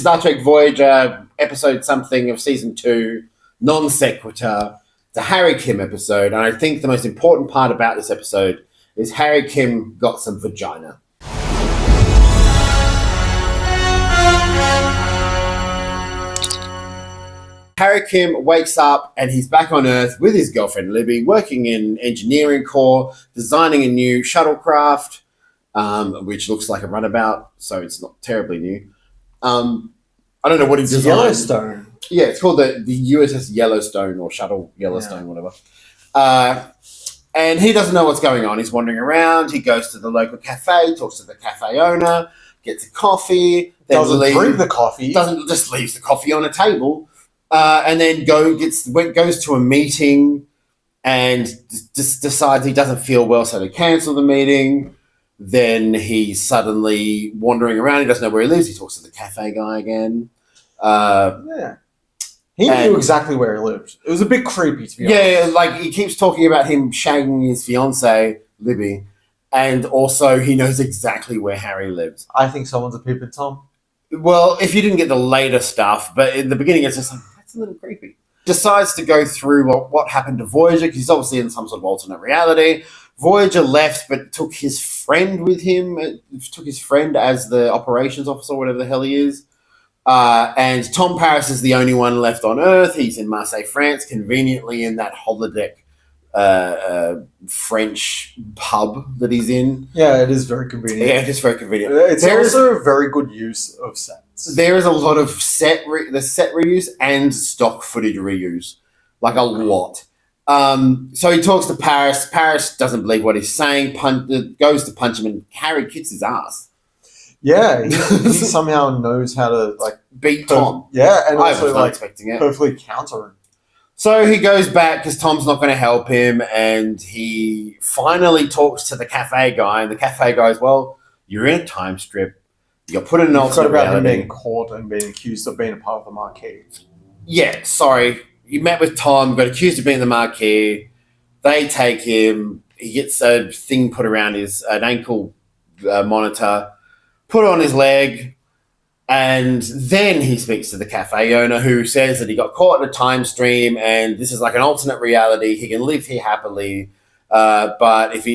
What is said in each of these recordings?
Star Trek Voyager episode something of season 2, non sequitur. It's a Harry Kim episode, and I think the most important part about this episode is Harry Kim got some vagina. Harry Kim wakes up and he's back on Earth with his girlfriend Libby, working in engineering corps, designing a new shuttlecraft, which looks like a runabout, so it's not terribly new. I don't know what he designed. Yellowstone. Yeah, it's called the USS Yellowstone or Shuttle Yellowstone, whatever. And he doesn't know what's going on. He's wandering around. He goes to the local cafe, talks to the cafe owner, gets a coffee. Doesn't drink the coffee. Just leaves the coffee on a table. And then goes to a meeting and just decides he doesn't feel well, so to cancel the meeting. Then he's suddenly wandering around. He doesn't know where he lives. He talks to the cafe guy again. He knew exactly where he lived. It was a bit creepy, to be honest. Yeah, like he keeps talking about him shagging his fiancée, Libby, and also he knows exactly where Harry lives. I think someone's a peeping Tom. Well, if you didn't get the later stuff, but in the beginning it's just like, that's a little creepy. Decides to go through what happened to Voyager, because he's obviously in some sort of alternate reality. Voyager left, but took his friend with him. Took his friend as the operations officer, whatever the hell he is. And Tom Paris is the only one left on Earth. He's in Marseille, France, conveniently in that holodeck French pub that he's in. Yeah, it is very convenient. Yeah, it is very convenient. It's also a very good use of sets. There is a lot of set reuse and stock footage reuse. Like a lot. So he talks to Paris. Paris doesn't believe what he's saying. Goes to punch him, and Harry kicks his ass. Yeah, he somehow knows how to beat Tom. Yeah, and I also was not expecting it. Hopefully counter him. So he goes back because Tom's not going to help him, and he finally talks to the cafe guy. And the cafe guy's, well, you're in a time strip. You're put in an alternate reality. About him being caught and being accused of being a part of the Marquee. Yeah, sorry. You met with Tom, got accused of being the Marquee. They take him. He gets a thing put around an ankle monitor, put on his leg, and then he speaks to the cafe owner, who says that he got caught in a time stream and this is like an alternate reality. He can live here happily, but if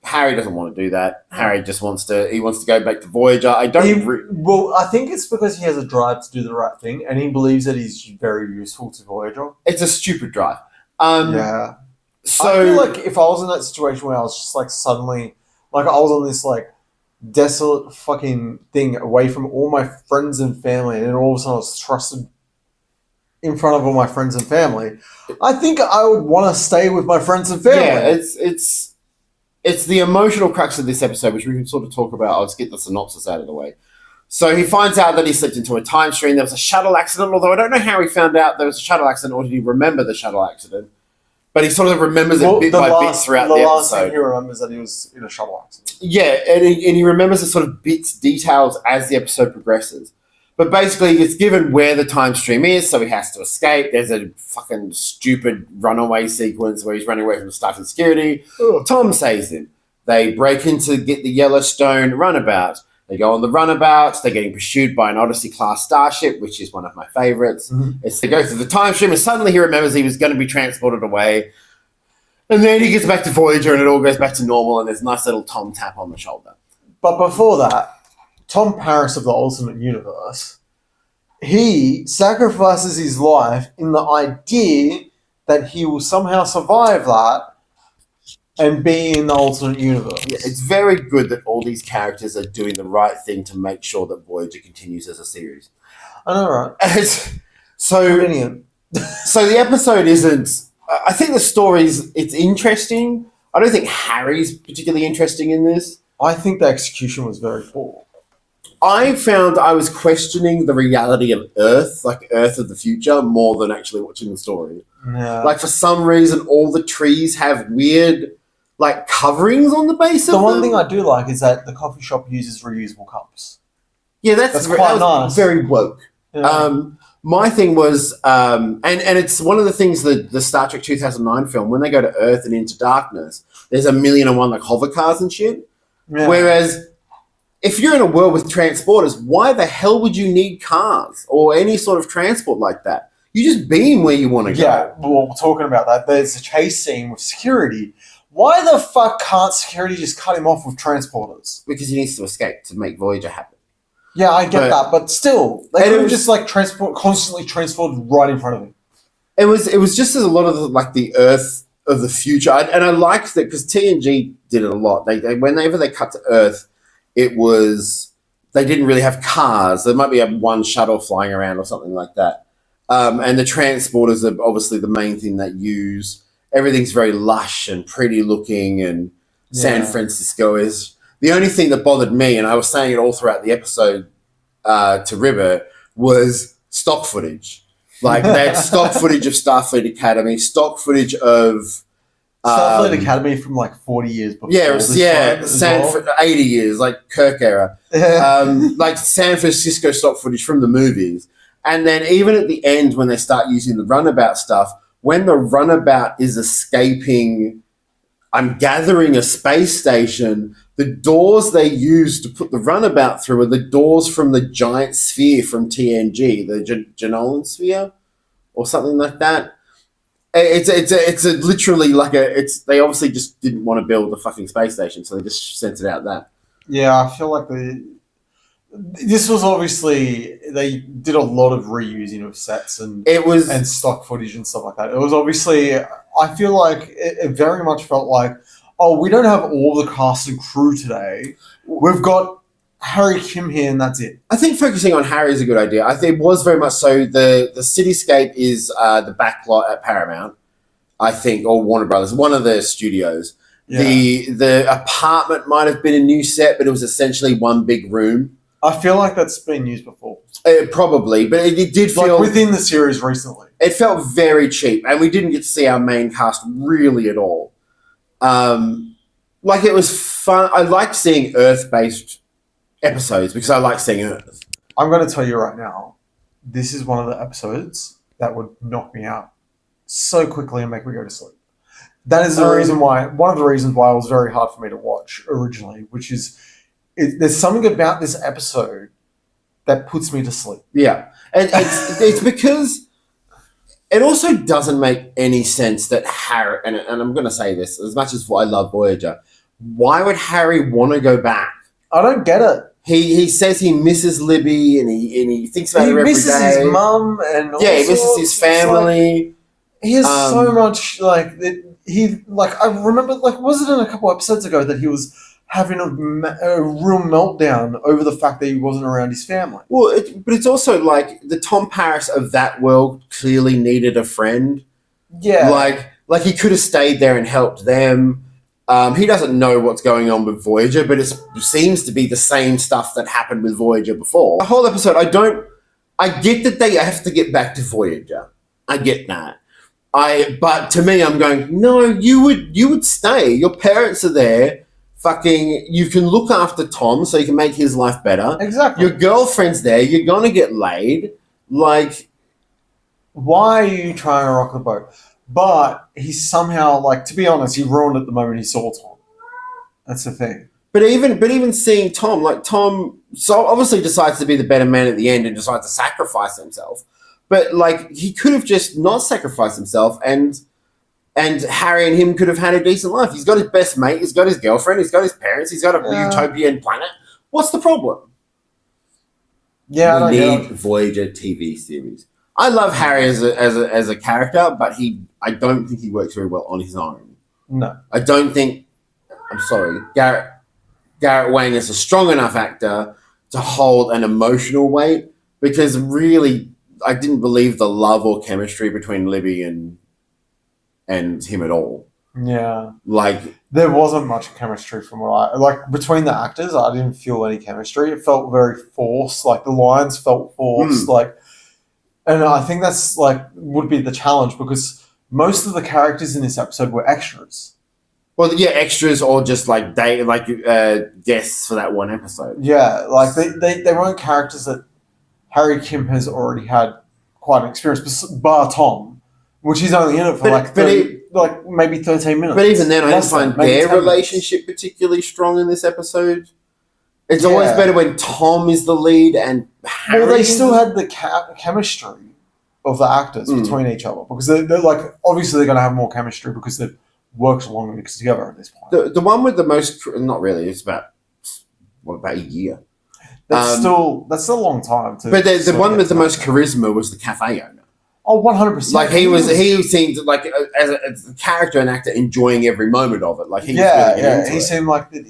Harry doesn't want to do that. Harry just wants to go back to Voyager. I think it's because he has a drive to do the right thing, and he believes that he's very useful to Voyager. It's a stupid drive. Yeah. So I feel like if I was in that situation where I was just suddenly I was on this desolate fucking thing away from all my friends and family, and then all of a sudden I was thrusted in front of all my friends and family, I think I would want to stay with my friends and family. Yeah, it's the emotional crux of this episode, which we can sort of talk about. I'll just get the synopsis out of the way. So he finds out that he slipped into a time stream. There was a shuttle accident, although I don't know how he found out there was a shuttle accident, or did he remember the shuttle accident? But he sort of remembers it bit by bit throughout the episode. The last thing he remembers that he was in a shuttle accident. Yeah, and he remembers the sort of details as the episode progresses. But basically, it's given where the time stream is, so he has to escape. There's a fucking stupid runaway sequence where he's running away from staff and security. Ugh. Tom saves him. They break in to get the Yellowstone runabout. They go on the runabout. They're getting pursued by an Odyssey-class starship, which is one of my favorites. Mm-hmm. They go through the time stream, and suddenly he remembers he was going to be transported away. And then he gets back to Voyager, and it all goes back to normal, and there's a nice little Tom tap on the shoulder. But before that, Tom Paris of the alternate universe, he sacrifices his life in the idea that he will somehow survive that and be in the alternate universe. Yeah, it's very good that all these characters are doing the right thing to make sure that Voyager continues as a series. I know, right? So the episode isn't... I think the story's... It's interesting. I don't think Harry's particularly interesting in this. I think the execution was very poor. I found I was questioning the reality of Earth, like Earth of the future, more than actually watching the story. Yeah. For some reason, all the trees have weird... coverings on the base of them. The one thing I do like is that the coffee shop uses reusable cups. Yeah, that's quite nice. Very woke. Yeah. My thing was, and it's one of the things that the Star Trek 2009 film, when they go to Earth and Into Darkness, there's 1,000,001 hover cars and shit. Yeah. Whereas if you're in a world with transporters, why the hell would you need cars or any sort of transport like that? You just beam where you want to go. Yeah, well, we're talking about that. There's a chase scene with security. Why the fuck can't security just cut him off with transporters? Because he needs to escape to make Voyager happen. Yeah, I get that, but still, they could have just like constantly transported right in front of him. It was just as a lot of the Earth of the future, and I liked that because TNG did it a lot. They whenever they cut to Earth, it was they didn't really have cars. There might be one shuttle flying around or something like that, and the transporters are obviously the main thing they use. Everything's very lush and pretty looking, and San Francisco is. The only thing that bothered me, and I was saying it all throughout the episode to Ribbit, was stock footage. Like, they had stock footage of Starfleet Academy, stock footage of... Starfleet Academy from, like, 40 years before. 80 years, like Kirk era. Like, San Francisco stock footage from the movies. And then even at the end, when they start using the runabout stuff, when the runabout is escaping, I'm gathering a space station... The doors they use to put the runabout through are the doors from the giant sphere from TNG, the Janolan sphere, or something like that. It's literally like they obviously just didn't want to build a fucking space station, so they just sent it out that. Yeah, I feel like this was obviously they did a lot of reusing of sets and stock footage and stuff like that. It was obviously I feel like it very much felt like, oh, we don't have all the cast and crew today. We've got Harry Kim here, and that's it. I think focusing on Harry is a good idea. I think it was very much so. The cityscape is the backlot at Paramount, I think, or Warner Brothers, one of the studios. Yeah. The apartment might have been a new set, but it was essentially one big room. I feel like that's been used before. Probably, but it did feel... Like within the series recently. It felt very cheap, and we didn't get to see our main cast really at all. Like, it was fun. I liked seeing Earth-based episodes because I like seeing Earth. I'm going to tell you right now, this is one of the episodes that would knock me out so quickly and make me go to sleep. That is the reason why, one of the reasons why it was very hard for me to watch originally, which is, there's something about this episode that puts me to sleep. Yeah. And it's because... It also doesn't make any sense that Harry, and I'm going to say this, as much as I love Voyager, why would Harry want to go back? I don't get it. He says he misses Libby, and he thinks about her every day. He misses his mum, and he misses his family. He has so much, I remember, was it in a couple episodes ago that he was having a real meltdown over the fact that he wasn't around his family. Well, but it's also like the Tom Paris of that world clearly needed a friend. Yeah. Like he could have stayed there and helped them. He doesn't know what's going on with Voyager, but it seems to be the same stuff that happened with Voyager before. The whole episode, I get that they have to get back to Voyager. I get that. But to me, I'm going, no, you would stay. Your parents are there. Fucking, you can look after Tom so you can make his life better. Exactly. Your girlfriend's there. You're going to get laid. Like, why are you trying to rock the boat? But he's somehow, to be honest, he ruined it the moment he saw Tom. That's the thing. But even seeing Tom, Tom so obviously decides to be the better man at the end and decides to sacrifice himself. But, he could have just not sacrificed himself and Harry and him could have had a decent life. He's got his best mate, he's got his girlfriend, he's got his parents, he's got a utopian planet. What's the problem? Yeah, we need Voyager TV series. I love Harry as a character, but I don't think he works very well on his own. No. I don't think... I'm sorry. Garrett Wang is a strong enough actor to hold an emotional weight because really I didn't believe the love or chemistry between Libby and him at all. Yeah. There wasn't much chemistry from what between the actors, I didn't feel any chemistry. It felt very forced. The lines felt forced. And I think that's would be the challenge because most of the characters in this episode were extras. Well, yeah, extras or just guests for that one episode. Yeah, they weren't characters that Harry Kim has already had quite an experience, bar Tom, which he's only in it for maybe 13 minutes. But even then, I didn't find their relationship particularly strong in this episode. It's always better when Tom is the lead and Harry. Well, they still had the chemistry of the actors between each other because they're like obviously they're going to have more chemistry because they've worked longer together at this point. The one with the most, not really. It's about a year. That's still a long time. But the one with the most charisma was the cafe owner. Oh, 100%. Like he seemed like as a character and actor enjoying every moment of it. Like he was really into he it. seemed like that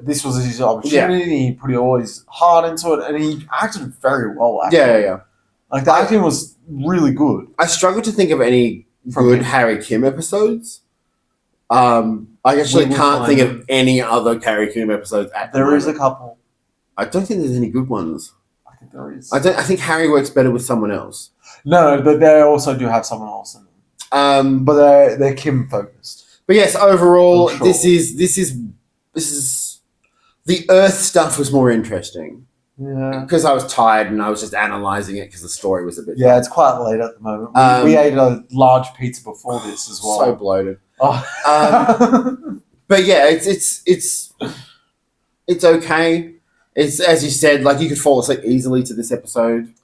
this was his opportunity. Yeah. He put all his heart into it, and he acted very well. Actually. Yeah. Like the acting was really good. I struggle to think of any good Harry Kim episodes. I actually can't think of any other Harry Kim episodes. There is a couple. I don't think there's any good ones. I think there is. I think Harry works better with someone else. No, but they also do have someone else in them. But they're Kim focused. But yes, overall, sure. This is the Earth stuff was more interesting. Yeah. Because I was tired and I was just analysing it because the story was a bit... Yeah, it's quite late at the moment. We ate a large pizza before this as well. So bloated. Oh. But yeah, it's okay. It's, as you said, like you could fall asleep easily to this episode.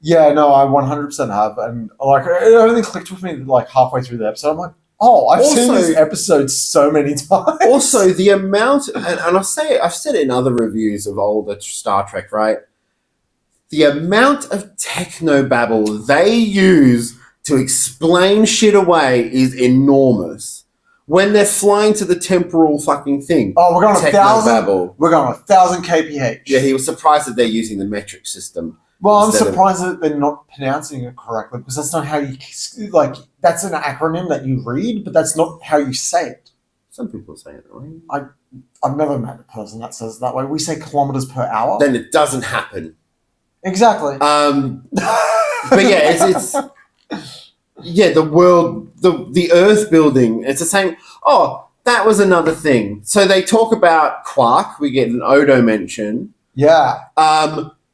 Yeah, no, I 100% have. And like it only clicked with me like halfway through the episode. I'm like, oh, I've seen this episode so many times. Also, the amount, and I've said it in other reviews of older Star Trek, right? The amount of technobabble they use to explain shit away is enormous. When they're flying to the temporal fucking thing. Oh, we're going 1,000. We're going 1,000 kph. Yeah, he was surprised that they're using the metric system. Well, I'm surprised that they're not pronouncing it correctly because that's not how you like. That's an acronym that you read, but that's not how you say it. Some people say it that way. I've never met a person that says it that way. We say kilometers per hour. Then it doesn't happen. Exactly. But yeah, it's yeah, the world, the Earth building. It's the same. Oh, that was another thing. So they talk about Quark. We get an Odo mention. Yeah.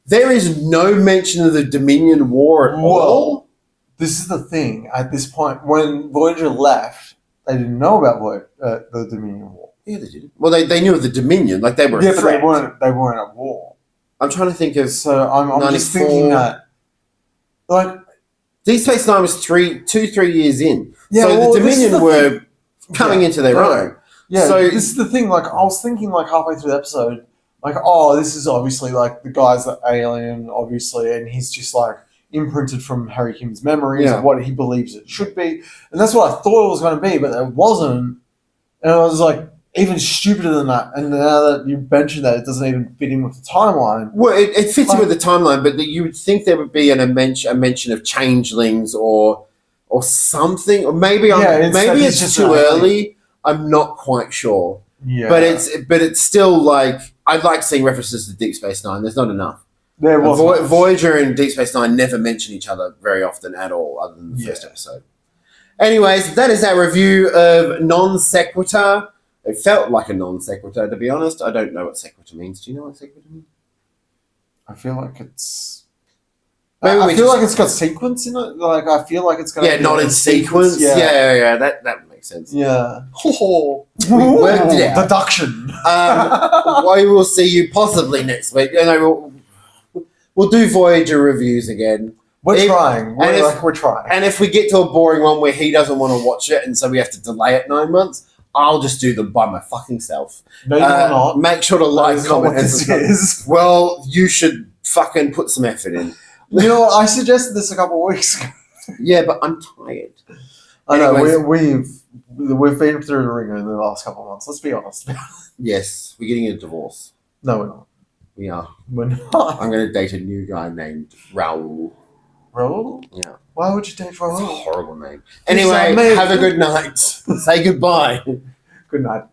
There is no mention of the Dominion War at all. This is the thing. At this point, when Voyager left, they didn't know about the Dominion War. Yeah, they did. Well, they knew of the Dominion, like they were. Yeah, but they weren't at war. I'm trying to think of. So I'm just thinking that, like, Deep Space Nine was 3 years in. Yeah, so the Dominion were coming into their own. Yeah. So this is the thing. Like, I was thinking, like halfway through the episode. Like, oh, this is obviously, like, the guy's the alien, obviously, and he's just, like, imprinted from Harry Kim's memories of what he believes it should be. And that's what I thought it was going to be, but it wasn't. And I was, like, even stupider than that. And now that you mentioned that, it doesn't even fit in with the timeline. Well, it fits in with the timeline, but you would think there would be a mention of changelings or something. Or maybe it's just too early. I'm not quite sure. Yeah. But it's still, like... I'd like seeing references to Deep Space Nine. There's not enough. Voyager and Deep Space Nine never mention each other very often at all, other than the first episode. Anyways, that is our review of Non Sequitur. It felt like a non sequitur, to be honest. I don't know what sequitur means. Do you know what sequitur means? I feel like it's... I feel like it's got sequence in it. Like, I feel like it's got... Yeah, not in sequence. Yeah, that makes sense. Yeah. Oh, we worked it out. Deduction. We will see you possibly next week. We'll do Voyager reviews again. We're trying. We're trying. And if we get to a boring one where he doesn't want to watch it and so we have to delay it 9 months, I'll just do them by my fucking self. No, you're not. Make sure to like, comment, and subscribe. Well, you should fucking put some effort in. You know what? I suggested this a couple of weeks ago. Yeah, but I'm tired. I know. We've been through the ringer in the last couple of months. Let's be honest. Yes, we're getting a divorce. No, we're not. We are. We're not. I'm going to date a new guy named Raul. Raul? Yeah. Why would you date Raul? It's a horrible name. Anyway, have a good night. Say goodbye. Good night.